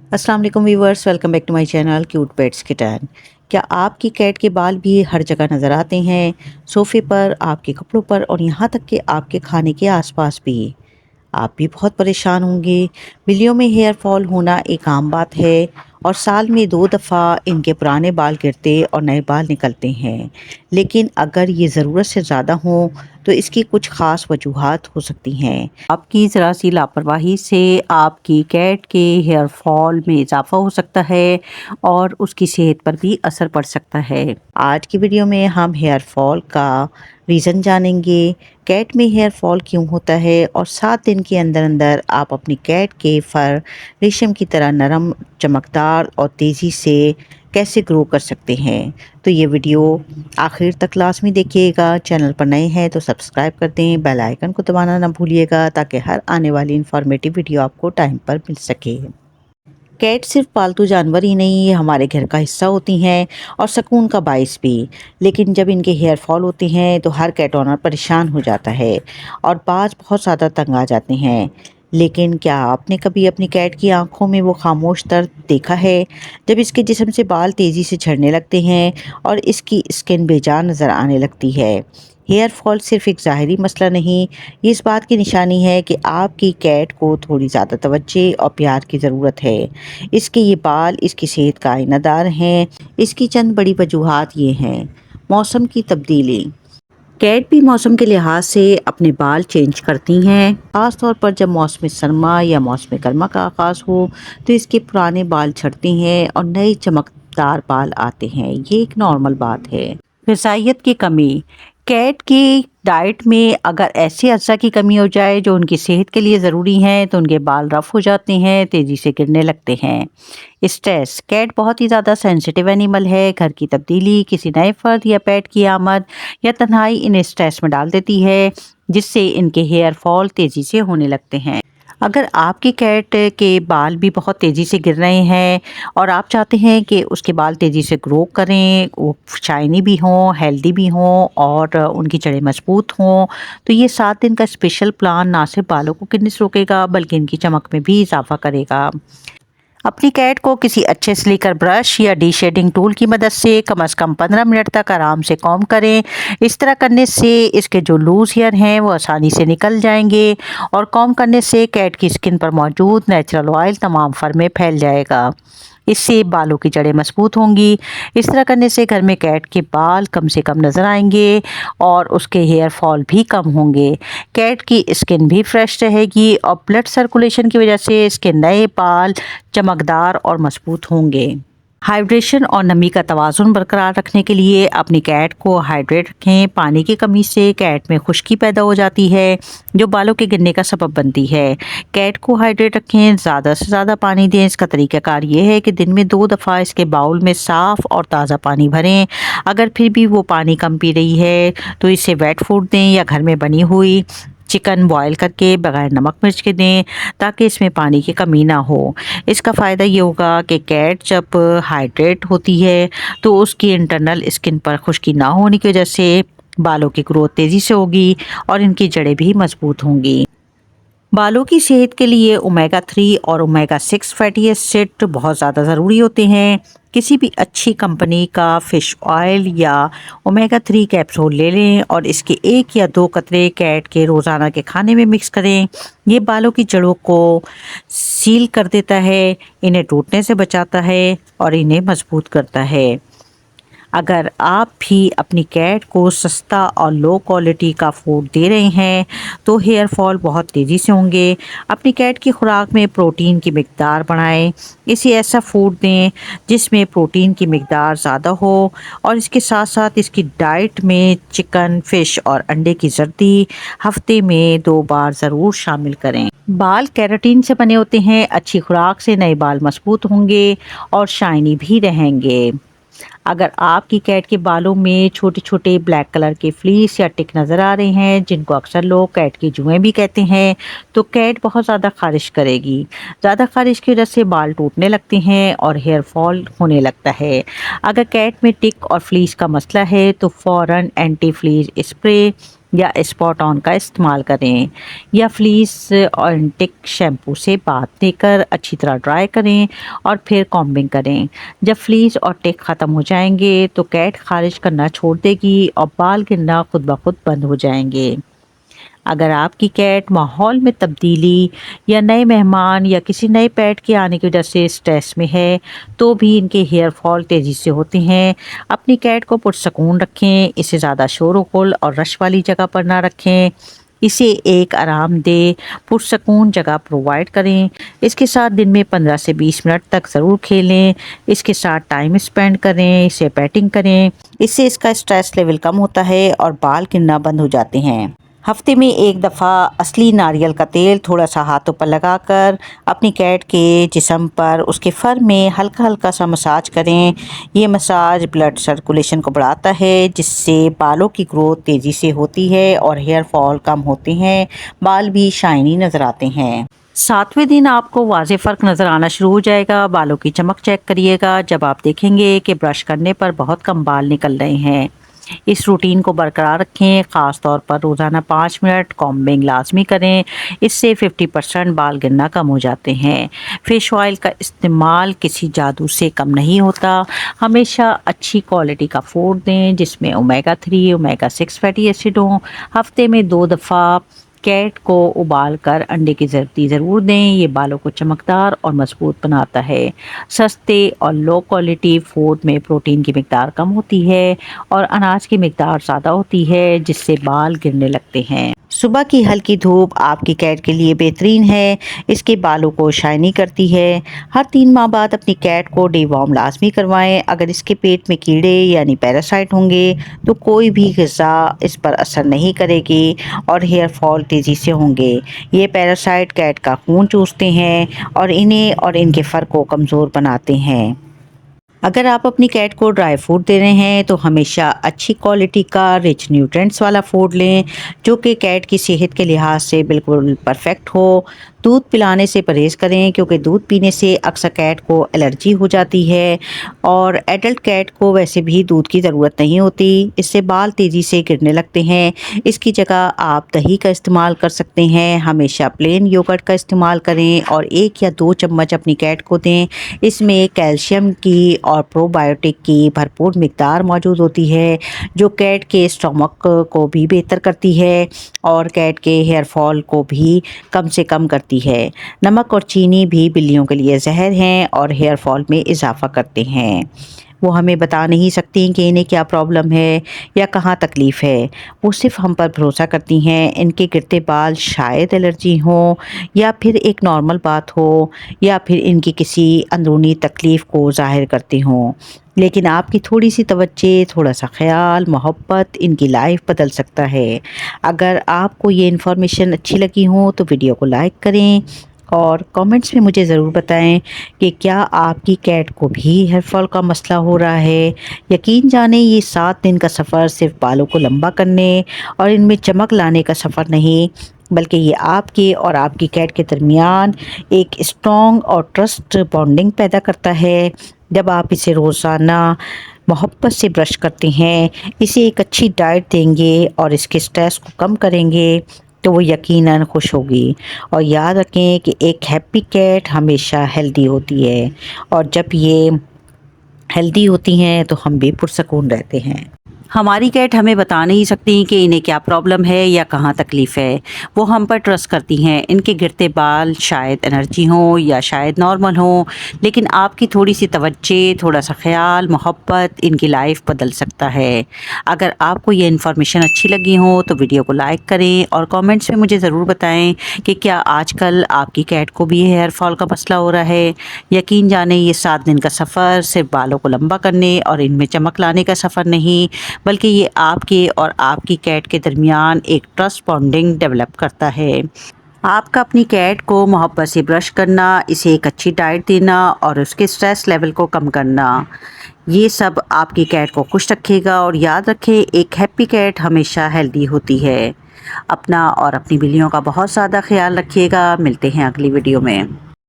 अस्सलाम वालेकुम viewers, welcome back to my channel cute pets kitten. क्या आपकी कैट के बाल भी हर जगह नज़र आते हैं? सोफ़े पर, आपके कपड़ों पर और यहाँ तक कि आपके खाने के आसपास भी। आप भी बहुत परेशान होंगे। बिल्लियों में हेयर फॉल होना एक आम बात है और साल में 2 दफ़ा इनके पुराने बाल गिरते और नए बाल निकलते हैं। लेकिन अगर ये ज़रूरत से ज़्यादा हो तो इसकी कुछ ख़ास वजूहात हो सकती हैं। आपकी ज़रा सी लापरवाही से आपकी कैट के हेयर फॉल में इजाफ़ा हो सकता है और उसकी सेहत पर भी असर पड़ सकता है। आज की वीडियो में हम हेयर फॉल का रीज़न जानेंगे, कैट में हेयर फॉल क्यों होता है और 7 दिन के अंदर अंदर आप अपनी कैट के फर रेशम की तरह नरम, चमकदार और तेज़ी से कैसे ग्रो कर सकते हैं। तो ये वीडियो आखिर तक लाज़मी देखिएगा। चैनल पर नए हैं तो सब्सक्राइब कर दें, बेल आइकन को दबाना ना भूलिएगा ताकि हर आने वाली इन्फॉर्मेटिव वीडियो आपको टाइम पर मिल सके। कैट सिर्फ पालतू जानवर ही नहीं, ये हमारे घर का हिस्सा होती हैं और सुकून का बाइस भी। लेकिन जब इनके हेयर फॉल होते हैं तो हर कैट ओनर परेशान हो जाता है और बाज बहुत ज़्यादा तंग आ जाते हैं। लेकिन क्या आपने कभी अपनी कैट की आंखों में वो खामोश दर्द देखा है जब इसके जिस्म से बाल तेज़ी से झड़ने लगते हैं और इसकी स्किन बेजान नज़र आने लगती है? हेयर फॉल सिर्फ एक ज़ाहिरी मसला नहीं, ये इस बात की निशानी है कि आपकी कैट को थोड़ी ज़्यादा तवज्जो और प्यार की ज़रूरत है। इसके ये बाल इसकी सेहत का आईनादार हैं। इसकी चंद बड़ी वजूहात ये हैं। मौसम की तब्दीली, कैट भी मौसम के लिहाज से अपने बाल चेंज करती हैं। ख़ास तौर पर जब मौसम सरमा या मौसम गर्मा का आगाज़ हो तो इसके पुराने बाल झड़ते हैं और नए चमकदार बाल आते हैं। ये एक नॉर्मल बात है। ग़िज़ाइयत की कमी, कैट की डाइट में अगर ऐसे अज्जा की कमी हो जाए जो उनकी सेहत के लिए ज़रूरी हैं तो उनके बाल रफ़ हो जाते हैं, तेज़ी से गिरने लगते हैं। स्ट्रेस, कैट बहुत ही ज़्यादा सेंसिटिव एनिमल है। घर की तब्दीली, किसी नए फ़र्द या पेट की आमद या तन्हाई इन्हें स्ट्रेस में डाल देती है, जिससे इनके हेयर फॉल तेज़ी से होने लगते हैं। अगर आपकी कैट के बाल भी बहुत तेज़ी से गिर रहे हैं और आप चाहते हैं कि उसके बाल तेज़ी से ग्रो करें, वो शाइनी भी हों, हेल्दी भी हों और उनकी जड़ें मजबूत हों, तो ये 7 दिन का स्पेशल प्लान ना सिर्फ बालों को गिरने से रोकेगा बल्कि इनकी चमक में भी इजाफा करेगा। अपनी कैट को किसी अच्छे स्लीकर ब्रश या डी शेडिंग टूल की मदद से कम 15 मिनट तक आराम से कॉम्ब करें। इस तरह करने से इसके जो लूज हेयर हैं वो आसानी से निकल जाएंगे और कॉम्ब करने से कैट की स्किन पर मौजूद नेचुरल ऑयल तमाम फर में फैल जाएगा। इससे बालों की जड़ें मजबूत होंगी। इस तरह करने से घर में कैट के बाल कम से कम नज़र आएंगे और उसके हेयर फॉल भी कम होंगे। कैट की स्किन भी फ्रेश रहेगी और ब्लड सर्कुलेशन की वजह से इसके नए बाल चमकदार और मजबूत होंगे। हाइड्रेशन और नमी का तवाज़ुन बरकरार रखने के लिए अपनी कैट को हाइड्रेट रखें। पानी की कमी से कैट में खुश्की पैदा हो जाती है जो बालों के गिरने का सबब बनती है। कैट को हाइड्रेट रखें, ज़्यादा से ज़्यादा पानी दें। इसका तरीक़ाकार ये है कि दिन में 2 दफ़ा इसके बाउल में साफ़ और ताज़ा पानी भरें। अगर फिर भी वो पानी कम पी रही है तो इसे वेट फूड दें या घर में बनी हुई चिकन बॉयल करके बगैर नमक मिर्च के दें ताकि इसमें पानी की कमी ना हो। इसका फ़ायदा ये होगा कि कैट जब हाइड्रेट होती है तो उसकी इंटरनल स्किन पर खुश्की ना होने की वजह से बालों की ग्रोथ तेज़ी से होगी और इनकी जड़ें भी मजबूत होंगी। बालों की सेहत के लिए ओमेगा 3 और ओमेगा 6 फैटी एसिड बहुत ज़्यादा ज़रूरी होते हैं। किसी भी अच्छी कंपनी का फ़िश ऑयल या ओमेगा 3 कैप्सूल ले लें और इसके 1 या 2 कतरे कैट के रोज़ाना के खाने में मिक्स करें। ये बालों की जड़ों को सील कर देता है, इन्हें टूटने से बचाता है और इन्हें मजबूत करता है। अगर आप भी अपनी कैट को सस्ता और लो क्वालिटी का फूड दे रहे हैं तो हेयर फॉल बहुत तेज़ी से होंगे। अपनी कैट की खुराक में प्रोटीन की मिकदार बढ़ाएं। इसे ऐसा फूड दें जिसमें प्रोटीन की मिकदार ज़्यादा हो और इसके साथ साथ इसकी डाइट में चिकन, फ़िश और अंडे की जर्दी हफ्ते में 2 बार ज़रूर शामिल करें। बाल केराटिन से बने होते हैं। अच्छी खुराक से नए बाल मजबूत होंगे और शाइनी भी रहेंगे। अगर आपकी कैट के बालों में छोटे छोटे ब्लैक कलर के फ्लीस या टिक नज़र आ रहे हैं जिनको अक्सर लोग कैट की जुएं भी कहते हैं तो कैट बहुत ज़्यादा खारिश करेगी। ज़्यादा खारिश की वजह से बाल टूटने लगते हैं और हेयर फॉल होने लगता है। अगर कैट में टिक और फ्लीस का मसला है तो फ़ौरन एंटी फ्लीज स्प्रे या स्पॉट ऑन का इस्तेमाल करें, या फ्लीस ऑन्टिक शैम्पू से बाथ देकर अच्छी तरह ड्राई करें और फिर कॉम्बिंग करें। जब फ्लीस और टिक ख़त्म हो जाएंगे तो कैट खारिज करना छोड़ देगी और बाल गिरना खुद ब खुद बंद हो जाएंगे। अगर आपकी कैट माहौल में तब्दीली या नए मेहमान या किसी नए पेट के आने की वजह से स्ट्रेस में है तो भी इनके हेयर फॉल तेज़ी से होते हैं। अपनी कैट को पुरसकून रखें, इसे ज़्यादा शोर-गुल और रश वाली जगह पर ना रखें। इसे एक आरामदेह पुरसकून जगह प्रोवाइड करें। इसके साथ दिन में 15 से 20 मिनट तक ज़रूर खेलें। इसके साथ टाइम स्पेंड करें, इसे पेटिंग करें। इससे इसका स्ट्रेस लेवल कम होता है और बाल गिरना बंद हो जाते हैं। हफ्ते में एक दफ़ा असली नारियल का तेल थोड़ा सा हाथों पर लगाकर अपनी कैट के जिस्म पर उसके फर में हल्का हल्का सा मसाज करें। ये मसाज ब्लड सर्कुलेशन को बढ़ाता है, जिससे बालों की ग्रोथ तेज़ी से होती है और हेयर फॉल कम होते हैं। बाल भी शाइनी नज़र आते हैं। 7वें दिन आपको वाज़ेह फ़र्क नज़र आना शुरू हो जाएगा। बालों की चमक चेक करिएगा जब आप देखेंगे कि ब्रश करने पर बहुत कम बाल निकल रहे हैं। इस रूटीन को बरकरार रखें, ख़ास तौर पर रोज़ाना 5 मिनट कॉम्बिंग लाजमी करें। इससे 50% बाल गिरना कम हो जाते हैं। फ़िश ऑयल का इस्तेमाल किसी जादू से कम नहीं होता। हमेशा अच्छी क्वालिटी का फूड दें जिसमें ओमेगा 3 ओमेगा 6 फैटी एसिड हों। हफ्ते में 2 दफ़ा कैट को उबाल कर अंडे की ज़रूर दें। ये बालों को चमकदार और मजबूत बनाता है। सस्ते और लो क्वालिटी फूड में प्रोटीन की मिकदार कम होती है और अनाज की मिकदार ज़्यादा होती है, जिससे बाल गिरने लगते हैं। सुबह की हल्की धूप आपकी कैट के लिए बेहतरीन है। इसके बालों को शाइनी करती है। हर 3 माह बाद अपनी कैट को डीवॉर्म लाजमी करवाएं। अगर इसके पेट में कीड़े यानी पैरासाइट होंगे तो कोई भी ग़िज़ा इस पर असर नहीं करेगी और हेयर फॉल तेज़ी से होंगे। ये पैरासाइट कैट का खून चूसते हैं और इन्हें और इनके फर को कमज़ोर बनाते हैं। अगर आप अपनी कैट को ड्राई फूड दे रहे हैं तो हमेशा अच्छी क्वालिटी का रिच न्यूट्रिएंट्स वाला फूड लें जो कि कैट की सेहत के लिहाज से बिल्कुल परफेक्ट हो। दूध पिलाने से परहेज़ करें क्योंकि दूध पीने से अक्सर कैट को एलर्जी हो जाती है और एडल्ट कैट को वैसे भी दूध की ज़रूरत नहीं होती। इससे बाल तेज़ी से गिरने लगते हैं। इसकी जगह आप दही का इस्तेमाल कर सकते हैं। हमेशा प्लेन योगर्ट का इस्तेमाल करें और 1 या 2 चम्मच अपनी कैट को दें। इसमें कैल्शियम की और प्रोबायोटिक की भरपूर मिकदार मौजूद होती है जो कैट के स्टमक को भी बेहतर करती है और कैट के हेयर फॉल को भी कम से कम करती है। नमक और चीनी भी बिल्लियों के लिए जहर हैं और हेयर फॉल में इजाफा करते हैं। वो हमें बता नहीं सकती कि इन्हें क्या प्रॉब्लम है या कहाँ तकलीफ़ है। वो सिर्फ हम पर भरोसा करती हैं। इनके गिरते बाल शायद एलर्जी हो या फिर एक नॉर्मल बात हो या फिर इनकी किसी अंदरूनी तकलीफ़ को ज़ाहिर करते हों। लेकिन आपकी थोड़ी सी तवज्जो, थोड़ा सा ख्याल, मोहब्बत इनकी लाइफ बदल सकता है। अगर आपको ये इन्फॉर्मेशन अच्छी लगी हो तो वीडियो को लाइक करें और कमेंट्स में मुझे ज़रूर बताएं कि क्या आपकी कैट को भी हेयर फॉल का मसला हो रहा है। यकीन जाने ये 7 दिन का सफ़र सिर्फ बालों को लंबा करने और इनमें चमक लाने का सफ़र नहीं, बल्कि ये आपके और आपकी कैट के दरमियान एक स्ट्रॉन्ग और ट्रस्ट बॉन्डिंग पैदा करता है। जब आप इसे रोज़ाना मोहब्बत से ब्रश करते हैं, इसे एक अच्छी डाइट देंगे और इसके स्ट्रेस को कम करेंगे तो वो यकीनन खुश होगी। और याद रखें कि एक हैप्पी कैट हमेशा हेल्दी होती है और जब ये हेल्दी होती हैं तो हम भी पुरसकून रहते हैं। हमारी कैट हमें बता नहीं सकती कि इन्हें क्या प्रॉब्लम है या कहाँ तकलीफ़ है। वो हम पर ट्रस्ट करती हैं। इनके गिरते बाल शायद एनर्जी हो या शायद नॉर्मल हो, लेकिन आपकी थोड़ी सी तवज्जो, थोड़ा सा ख्याल, मोहब्बत इनकी लाइफ बदल सकता है। अगर आपको ये इन्फॉर्मेशन अच्छी लगी हो तो वीडियो को लाइक करें और कमेंट्स में मुझे ज़रूर बताएं कि क्या आजकल आपकी कैट को भी हेयर फॉल का मसला हो रहा है। यकीन जाने ये 7 दिन का सफ़र सिर्फ बालों को लंबा करने और इनमें चमक लाने का सफ़र नहीं, बल्कि ये आपके और आपकी कैट के दरमियान एक ट्रस्ट बॉन्डिंग डेवलप करता है। आपका अपनी कैट को मोहब्बत से ब्रश करना, इसे एक अच्छी डाइट देना और उसके स्ट्रेस लेवल को कम करना, ये सब आपकी कैट को खुश रखेगा। और याद रखें, एक हैप्पी कैट हमेशा हेल्दी होती है। अपना और अपनी बिल्लियों का बहुत ज़्यादा ख्याल रखिएगा। मिलते हैं अगली वीडियो में।